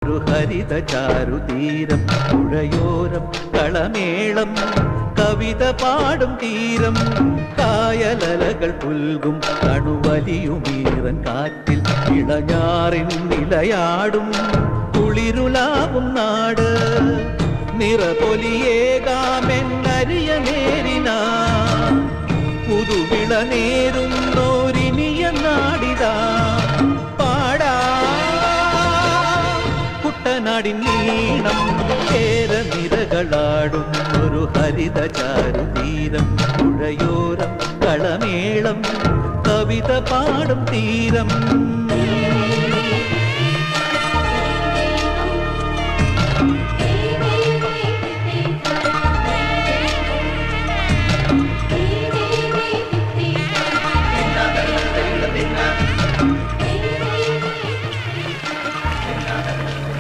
ഒരു ഹരിത ചാരുതീരം പുഴയോരം കളമേളം കവിത പാടും തീരം കായലലകൾ പുൽകും കണുവലിയുമീറൻ കാറ്റിൽ ഇളഞ്ഞാറിൻ നിലയാടും കുളിരുലാവും നാട് നിറപൊലിയേകാമെന്നരിയ നേരിന പുതുവിള നേരുന്നോരിനിയ നാടിതാ പാടാ കുട്ടനാടിൻ നീണം കേരനിരകളാടും ഒരു ഹരിത ചാരുതീരം പുഴയോരം കളമേളം കവിത പാടും തീരം